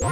Hey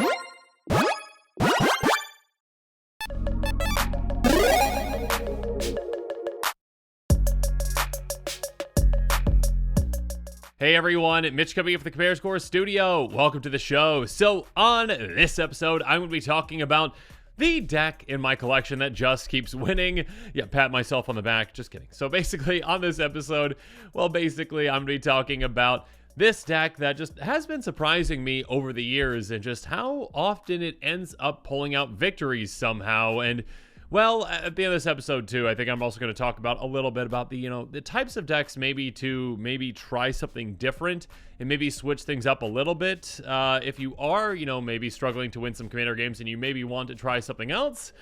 everyone, Mitch coming in from the Compare Score Studio. Welcome to the show. So on this episode, I'm going to be talking about the deck in my collection that just keeps winning. Yeah, pat myself on the back. Just kidding. So basically on this episode, I'm going to be talking about this deck that just has been surprising me over the years and just how often it ends up pulling out victories somehow. And well, at the end of this episode too, I think I'm also going to talk about a little bit about the, the types of decks maybe to try something different and maybe switch things up a little bit. If you are, maybe struggling to win some Commander games and you maybe want to try something else,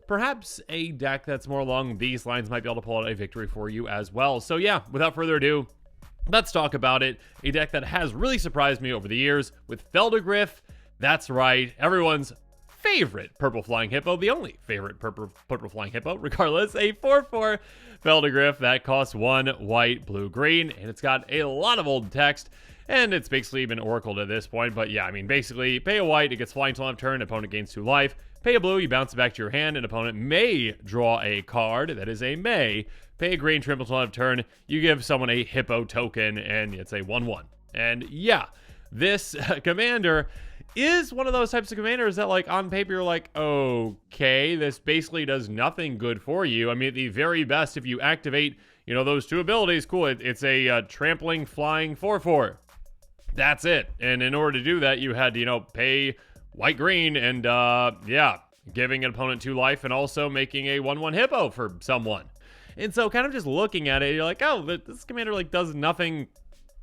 perhaps a deck that's more along these lines might be able to pull out a victory for you as well. So yeah, without further ado, let's talk about it. A deck that has really surprised me over the years with Feldergriff. That's right, everyone's favorite purple flying hippo, the only favorite purple flying hippo, regardless, a 4/4 Feldergriff that costs 1 white, blue, green, and it's got a lot of old text, and it's basically been oracled at this point. But yeah, I mean, basically, pay a white, it gets flying till end of turn, opponent gains 2 life. Pay a blue, you bounce it back to your hand, and opponent may draw a card. That is a may. Pay a green, trample till end of turn, you give someone a hippo token, and it's a 1/1. And yeah, this commander is one of those types of commanders that, like, on paper you're like, okay, this basically does nothing good for you. I mean, at the very best, if you activate, those 2 abilities, cool, it's a trampling flying 4/4. That's it. And in order to do that, you had to, pay white green and yeah, giving an opponent 2 life and also making a 1/1 hippo for someone. And so kind of just looking at it, you're like, oh, this commander like does nothing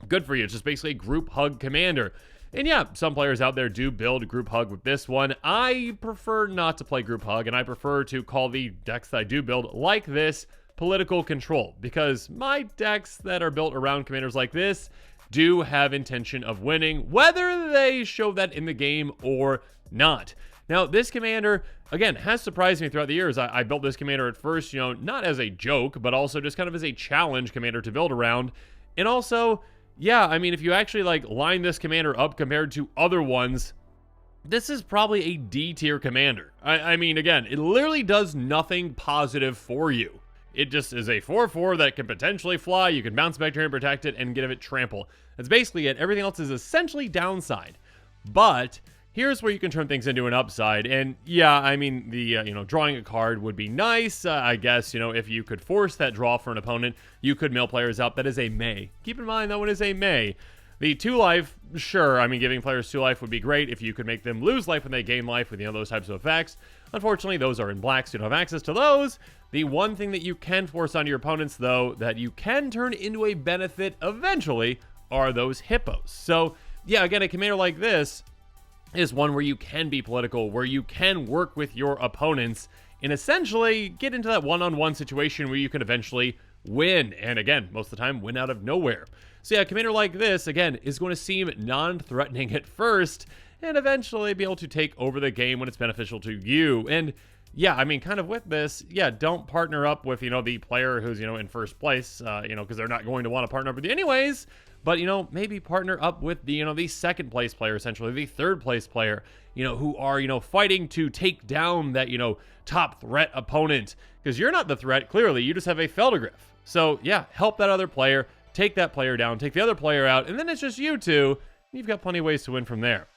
good for you. It's just basically a group hug commander. And yeah, some players out there do build group hug with this one. I prefer not to play group hug, and I prefer to call the decks that I do build like this political control, because my decks that are built around commanders like this do have intention of winning, whether they show that in the game or not. Now, this commander, again, has surprised me throughout the years. I built this commander at first, not as a joke, but also just kind of as a challenge commander to build around. And also, yeah, I mean, if you actually line this commander up compared to other ones, this is probably a D tier commander. I mean, again, it literally does nothing positive for you. It just is a 4/4 that can potentially fly. You can bounce back to your hand, protect it, and give it trample. That's basically it. Everything else is essentially downside. But here's where you can turn things into an upside. And yeah, I mean, the, drawing a card would be nice. I guess, if you could force that draw for an opponent, you could mill players out. That is a may. Keep in mind, that one is a may. The 2 life, sure. I mean, giving players 2 life would be great if you could make them lose life when they gain life with, those types of effects. Unfortunately, those are in black, so you don't have access to those. The one thing that you can force onto your opponents, though, that you can turn into a benefit eventually are those hippos. So yeah, again, a commander like this is one where you can be political, where you can work with your opponents and essentially get into that one-on-one situation where you can eventually win. And again, most of the time, win out of nowhere. So yeah, a commander like this, again, is going to seem non-threatening at first and eventually be able to take over the game when it's beneficial to you. And yeah, I mean, kind of with this, yeah, don't partner up with, the player who's, in first place, because they're not going to want to partner up with you anyways. But, maybe partner up with the second place player, essentially, the third place player, who are, fighting to take down that, top threat opponent. Because you're not the threat, clearly, you just have a Feldergriff. So, yeah, help that other player, take that player down, take the other player out, and then it's just you two. You've got plenty of ways to win from there.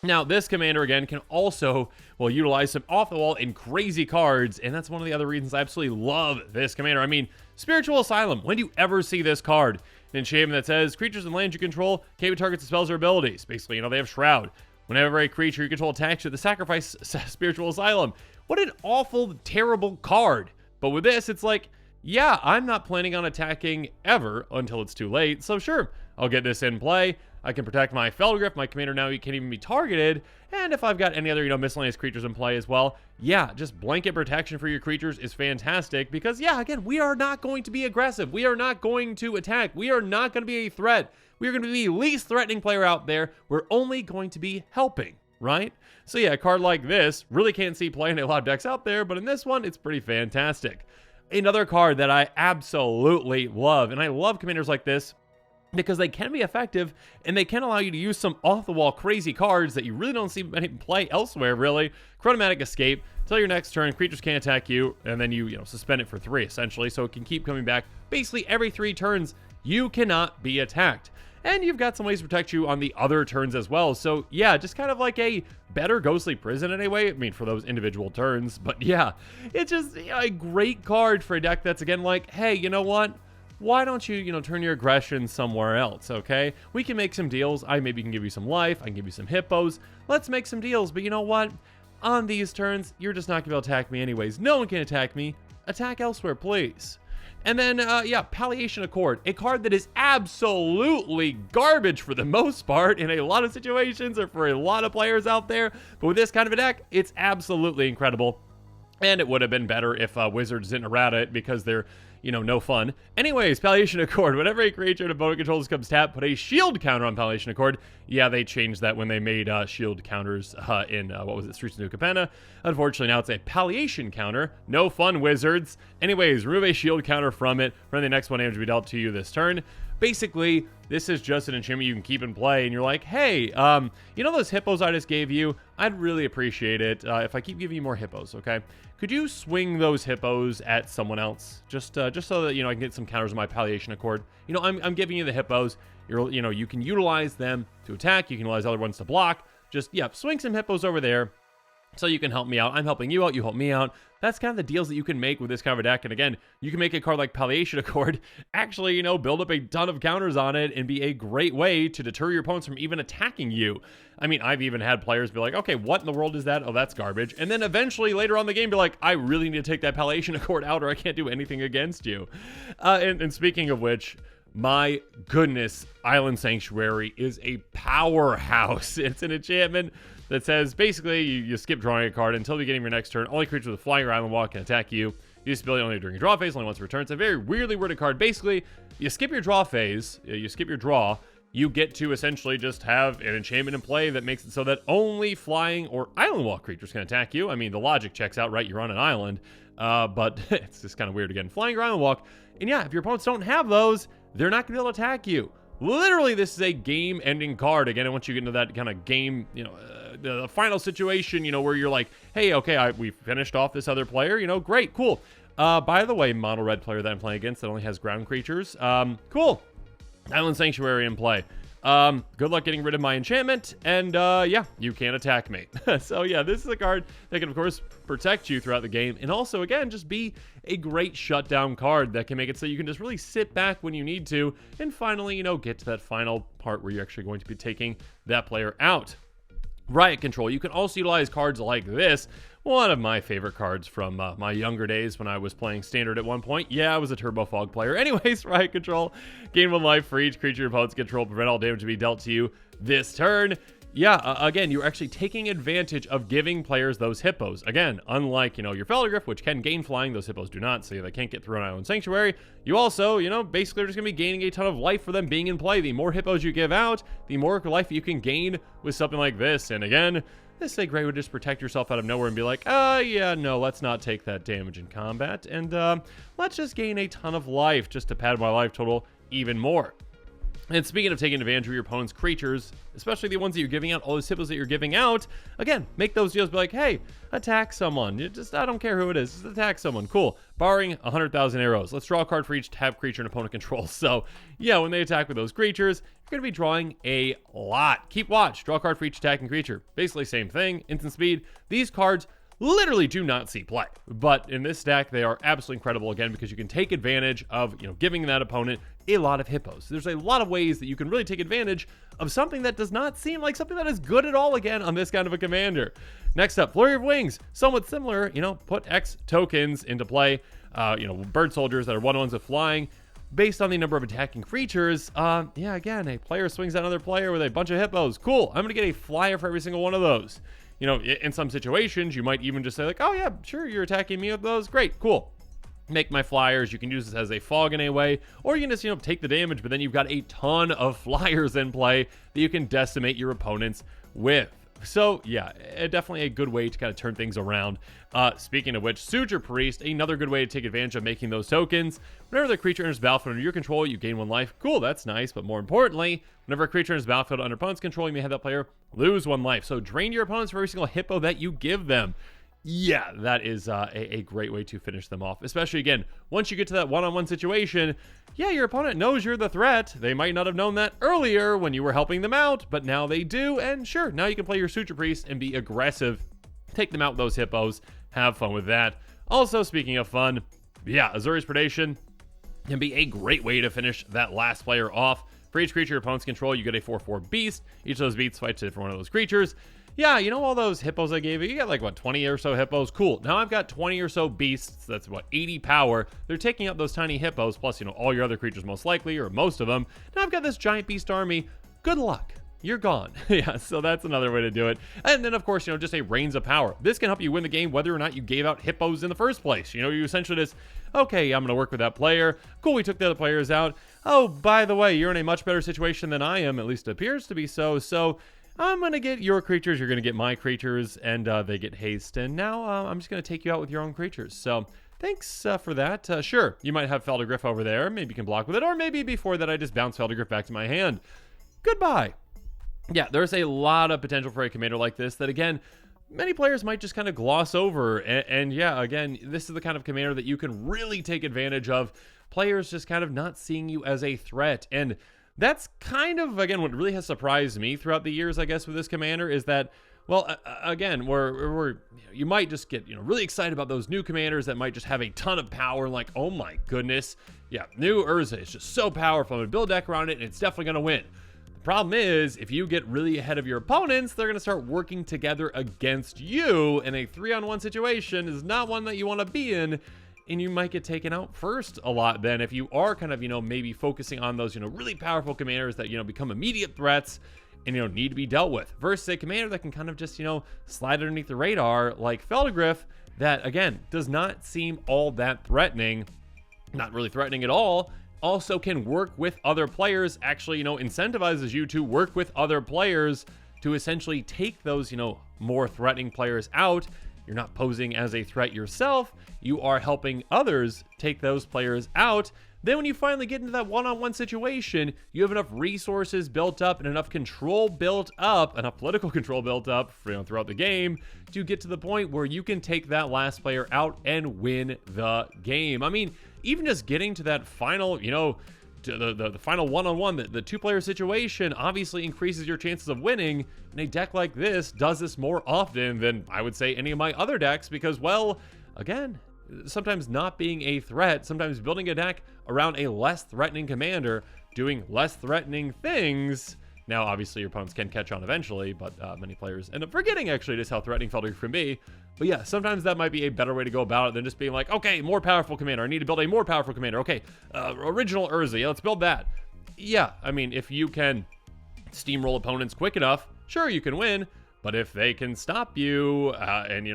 Now, this commander, again, can also, utilize some off-the-wall and crazy cards, and that's one of the other reasons I absolutely love this commander. I mean, Spiritual Asylum, when do you ever see this card? An enchantment that says, creatures and lands you control can't be targets of spells or abilities. Basically, they have Shroud. Whenever a creature you control attacks you, the sacrifice Spiritual Asylum. What an awful, terrible card. But with this, it's like, yeah, I'm not planning on attacking ever until it's too late, so sure, I'll get this in play. I can protect my Feldergriff. My commander now can't even be targeted. And if I've got any other, miscellaneous creatures in play as well, yeah, just blanket protection for your creatures is fantastic because, yeah, again, we are not going to be aggressive. We are not going to attack. We are not going to be a threat. We are going to be the least threatening player out there. We're only going to be helping, right? So yeah, a card like this really can't see play in a lot of decks out there, but in this one, it's pretty fantastic. Another card that I absolutely love, and I love commanders like this, because they can be effective and they can allow you to use some off-the-wall crazy cards that you really don't see many play elsewhere, really. Chronomatic Escape, till your next turn, creatures can't attack you, and then you suspend it for 3, essentially, so it can keep coming back. Basically, every 3 turns, you cannot be attacked. And you've got some ways to protect you on the other turns as well. So, yeah, just kind of like a better Ghostly Prison in a way. I mean, for those individual turns. But, yeah, it's just a great card for a deck that's, again, like, hey, you know what? Why don't you, turn your aggression somewhere else, okay? We can make some deals. I maybe can give you some life. I can give you some hippos. Let's make some deals. But you know what? On these turns, you're just not going to be able to attack me anyways. No one can attack me. Attack elsewhere, please. And then, Palliation Accord, a card that is absolutely garbage for the most part in a lot of situations or for a lot of players out there. But with this kind of a deck, it's absolutely incredible. And it would have been better if Wizards didn't errata it because they're, no fun. Anyways, Palliation Accord. Whenever a creature an opponent controls comes tapped, put a shield counter on Palliation Accord. Yeah, they changed that when they made shield counters in, Streets of New Capenna. Unfortunately, now it's a Palliation counter. No fun, Wizards. Anyways, remove a shield counter from it. From the next one damage to be dealt to you this turn. Basically, this is just an enchantment you can keep in play, and you're like, hey, those hippos I just gave you? I'd really appreciate it if I keep giving you more hippos, okay? Could you swing those hippos at someone else? Just so that, I can get some counters on my Palliation Accord. I'm giving you the hippos. You can utilize them to attack. You can utilize other ones to block. Just, swing some hippos over there so you can help me out. I'm helping you out. You help me out. That's kind of the deals that you can make with this kind of a deck. And again, you can make a card like Palliation Accord actually, build up a ton of counters on it and be a great way to deter your opponents from even attacking you. I mean, I've even had players be like, okay, what in the world is that? Oh, that's garbage. And then eventually later on in the game, be like, I really need to take that Palliation Accord out or I can't do anything against you. And speaking of which, my goodness, Island Sanctuary is a powerhouse. It's an enchantment that says basically you skip drawing a card until the beginning of your next turn. Only creature with a flying or island walk can attack you. Use this ability only during your draw phase, only once per return. It's a very weirdly worded card. Basically, you skip your draw phase, you skip your draw, you get to essentially just have an enchantment in play that makes it so that only flying or island walk creatures can attack you. I mean, the logic checks out, right? You're on an island, but it's just kind of weird again. Flying or island walk, and yeah, if your opponents don't have those, they're not going to be able to attack you. Literally, this is a game-ending card. Again, once you get into that kind of game, the final situation, where you're like, hey, okay, we finished off this other player, great, cool. By the way, mono red player that I'm playing against that only has ground creatures, cool. Island Sanctuary in play. Good luck getting rid of my enchantment, and you can't attack me. So yeah, this is a card that can, of course, protect you throughout the game, and also, again, just be a great shutdown card that can make it so you can just really sit back when you need to, and finally, get to that final part where you're actually going to be taking that player out. Riot Control. You can also utilize cards like this. One of my favorite cards from my younger days when I was playing Standard at one point. Yeah, I was a Turbo Fog player. Anyways, Riot Control. Gain 1 life for each creature your opponents control. Prevent all damage to be dealt to you this turn. Yeah, again, you're actually taking advantage of giving players those hippos. Again, unlike, your Felidrift, which can gain flying, those hippos do not, so they can't get through an Island Sanctuary. You also, basically are just going to be gaining a ton of life for them being in play. The more hippos you give out, the more life you can gain with something like this. And again, this is a great way to just protect yourself out of nowhere and be like, yeah, no, let's not take that damage in combat. And let's just gain a ton of life just to pad my life total even more. And speaking of taking advantage of your opponent's creatures, especially the ones that you're giving out, all those hippos that you're giving out, again, make those deals, be like, hey, attack someone. I don't care who it is, just attack someone. Cool. Barring 100,000 arrows. Let's draw a card for each tab creature an opponent controls. So, yeah, when they attack with those creatures, you're going to be drawing a lot. Keep watch. Draw a card for each attacking creature. Basically, same thing. Instant speed. These cards literally do not see play, but in this deck they are absolutely incredible, again, because you can take advantage of giving that opponent a lot of hippos. There's a lot of ways that you can really take advantage of something that does not seem like something that is good at all, again, on this kind of a commander. Next up, Flurry of Wings. Somewhat similar, put X tokens into play, bird soldiers that are 1/1s with flying based on the number of attacking creatures. Again, a player swings at another player with a bunch of hippos. Cool. I'm gonna get a flyer for every single one of those. In some situations, you might even just say like, oh yeah, sure, you're attacking me with those. Great, cool. Make my flyers. You can use this as a fog in a way, or you can just, take the damage, but then you've got a ton of flyers in play that you can decimate your opponents with. So yeah, definitely a good way to kind of turn things around. Speaking of which, Suture Priest, another good way to take advantage of making those tokens. Whenever the creature enters the battlefield under your control, you gain 1 life. Cool, that's nice, but more importantly, whenever a creature enters the battlefield under opponent's control, you may have that player lose 1 life. So drain your opponents for every single hippo that you give them. Yeah, that is a great way to finish them off, especially, again, once you get to that one-on-one situation. Yeah, your opponent knows you're the threat. They might not have known that earlier when you were helping them out, but now they do, and sure, now you can play your Suture Priest and be aggressive, take them out with those hippos, have fun with that. Also, speaking of fun, yeah, Azorius Predation can be a great way to finish that last player off. For each creature your opponents control, you get a 4/4 beast. Each of those beasts fights a different one of those creatures. Yeah, you know all those hippos I gave you? You got like, what, 20 or so hippos? Cool. Now I've got 20 or so beasts. That's, what, 80 power. They're taking out those tiny hippos, plus, all your other creatures most likely, or most of them. Now I've got this giant beast army. Good luck. You're gone. Yeah, so that's another way to do it. And then, of course, just a Reigns of Power. This can help you win the game whether or not you gave out hippos in the first place. You essentially just, okay, I'm going to work with that player. Cool, we took the other players out. Oh, by the way, you're in a much better situation than I am, at least it appears to be so. So I'm going to get your creatures, you're going to get my creatures, and they get haste. And now I'm just going to take you out with your own creatures. So thanks for that. Sure, you might have Feldergriff over there. Maybe you can block with it. Or maybe before that, I just bounce Feldergriff back to my hand. Goodbye. Yeah, there's a lot of potential for a commander like this that, again, many players might just kind of gloss over. And yeah, again, this is the kind of commander that you can really take advantage of. Players just kind of not seeing you as a threat. And that's kind of, again, what really has surprised me throughout the years, I guess, with this commander is that, well, again, you might just get, really excited about those new commanders that might just have a ton of power, like, oh my goodness, yeah, new Urza is just so powerful. I'm going to build a deck around it, and it's definitely going to win. The problem is, if you get really ahead of your opponents, they're going to start working together against you, and a 3-on-1 situation is not one that you want to be in. And you might get taken out first a lot then if you are kind of, maybe focusing on those, really powerful commanders that, become immediate threats and, need to be dealt with, versus a commander that can kind of just, slide underneath the radar like Feldergriff that, again, does not seem all that threatening, not really threatening at all, also can work with other players, actually, incentivizes you to work with other players to essentially take those, more threatening players out. You're not posing as a threat yourself. You are helping others take those players out. Then when you finally get into that one-on-one situation, you have enough resources built up and enough control built up, enough political control built up throughout the game to get to the point where you can take that last player out and win the game. I mean, even just getting to that final, to the final one-on-one, the two-player situation obviously increases your chances of winning, and a deck like this does this more often than I would say any of my other decks because, well, again, sometimes not being a threat, sometimes building a deck around a less threatening commander, doing less threatening things. Now, obviously, your opponents can catch on eventually, but many players end up forgetting, actually, just how threatening Feldergriff can be. But yeah, sometimes that might be a better way to go about it than just being like, okay, more powerful commander. I need to build a more powerful commander. Okay, original Urza. Yeah, let's build that. Yeah, I mean, if you can steamroll opponents quick enough, sure, you can win. But if they can stop you and,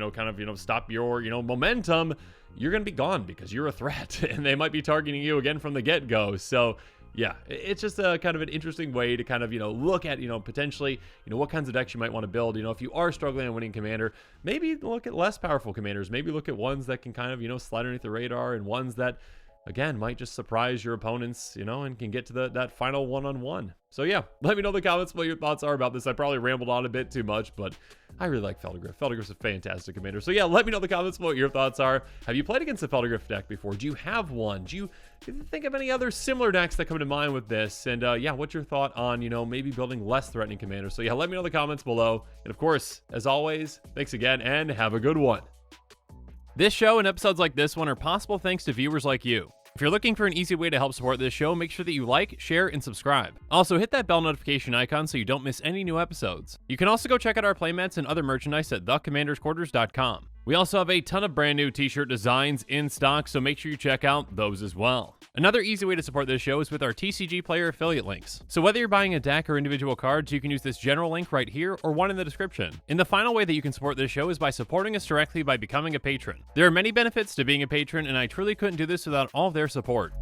stop your, momentum, you're going to be gone because you're a threat. And they might be targeting you again from the get-go. So yeah, it's just a kind of an interesting way to kind of, look at, potentially, what kinds of decks you might want to build. If you are struggling on winning commander, maybe look at less powerful commanders. Maybe look at ones that can kind of, slide underneath the radar and ones that, again, might just surprise your opponents, and can get to that final one-on-one. So yeah, let me know in the comments what your thoughts are about this. I probably rambled on a bit too much, but I really like Feldergriff. Feldergriff's a fantastic commander. So yeah, let me know in the comments what your thoughts are. Have you played against a Feldergriff deck before? Do you have one? Do you think of any other similar decks that come to mind with this? And yeah, what's your thought on, maybe building less threatening commanders? So yeah, let me know in the comments below. And of course, as always, thanks again and have a good one. This show and episodes like this one are possible thanks to viewers like you. If you're looking for an easy way to help support this show, make sure that you like, share, and subscribe. Also, hit that bell notification icon so you don't miss any new episodes. You can also go check out our playmats and other merchandise at thecommandersquarters.com. We also have a ton of brand new t-shirt designs in stock, so make sure you check out those as well. Another easy way to support this show is with our TCG Player affiliate links. So whether you're buying a deck or individual cards, you can use this general link right here or one in the description. And the final way that you can support this show is by supporting us directly by becoming a patron. There are many benefits to being a patron, and I truly couldn't do this without all of their support.